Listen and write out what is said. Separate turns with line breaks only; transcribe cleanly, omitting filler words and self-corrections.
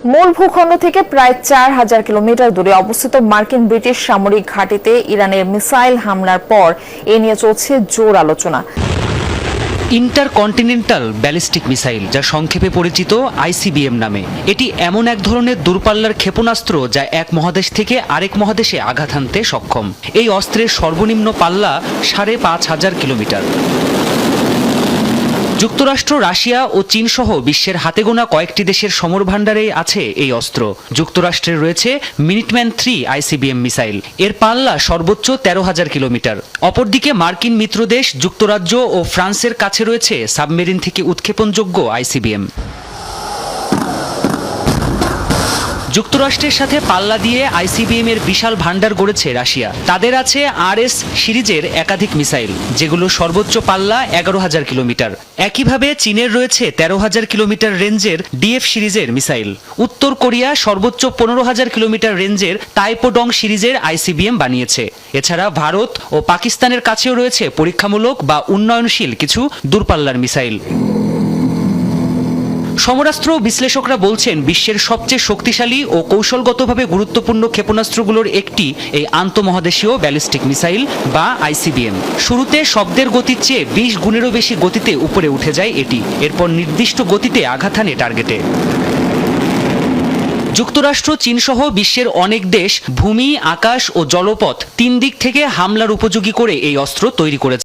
মূল ভূখণ্ড থেকে প্রায় ৪,০০০ কিলোমিটার দূরে অবস্থিত মার্কিন ব্রিটিশ সামরিক ঘাঁটিতে ইরানের মিসাইল হামলার পর এ নিয়ে চলছে জোর আলোচনা।
ইন্টারকন্টিনেন্টাল ব্যালিস্টিক মিসাইল, যা সংক্ষেপে পরিচিত আইসিবিএম নামে, এটি এমন এক ধরনের দূরপাল্লার ক্ষেপণাস্ত্র যা এক মহাদেশ থেকে আরেক মহাদেশে আঘাত হানতে সক্ষম। এই অস্ত্রের সর্বনিম্ন পাল্লা ৫,৫০০ কিলোমিটার। যুক্তরাষ্ট্র, রাশিয়া ও চীন সহ বিশ্বের হাতে গোনা কয়েকটি দেশের সমর ভাণ্ডারে আছে এই অস্ত্র। যুক্তরাষ্ট্রের রয়েছে মিনিটম্যান 3 আইসিবিএম মিসাইল, এর পাল্লা সর্বোচ্চ ১৩,০০০ কিলোমিটার। অপরদিকে মার্কিন মিত্রদেশ যুক্তরাজ্য ও ফ্রান্সের কাছে রয়েছে সাবমেরিন থেকে উৎক্ষেপণযোগ্য আইসিবিএম। যুক্তরাষ্ট্রের সাথে পাল্লা দিয়ে আইসিবিএম এর বিশাল ভান্ডার গড়েছে রাশিয়া। তাদের আছে RS সিরিজের একাধিক মিসাইল, যেগুলো সর্বোচ্চ পাল্লা ১১,০০০ কিলোমিটার। একইভাবে চীনের রয়েছে ১৩,০০০ কিলোমিটার রেঞ্জের DF সিরিজের মিসাইল। উত্তর কোরিয়া সর্বোচ্চ ১৫,০০০ কিলোমিটার রেঞ্জের তাইপোডং সিরিজের আইসিবিএম বানিয়েছে। এছাড়া ভারত ও পাকিস্তানের কাছেও রয়েছে পরীক্ষামূলক বা উন্নয়নশীল কিছু দূরপাল্লার মিসাইল। সমরাস্ত্র বিশ্লেষকরা বলছেন, বিশ্বের সবচেয়ে শক্তিশালী ও কৌশলগতভাবে গুরুত্বপূর্ণ ক্ষেপণাস্ত্রগুলোর একটি এই আন্তঃমহাদেশীয় ব্যালিস্টিক মিসাইল বা আইসিবিএম। শুরুতে শব্দের গতির চেয়ে ২০ গুণেরও বেশি গতিতে উপরে উঠে যায় এটি, এরপর নির্দিষ্ট গতিতে আঘাত হানে টার্গেটে। যুক্তরাষ্ট্র, চীন সহ বিশ্বের অনেক দেশ ভূমি, আকাশ ও জলপথ ৩ দিক থেকে হামলার উপযোগী করে এই অস্ত্র তৈরি করেছে।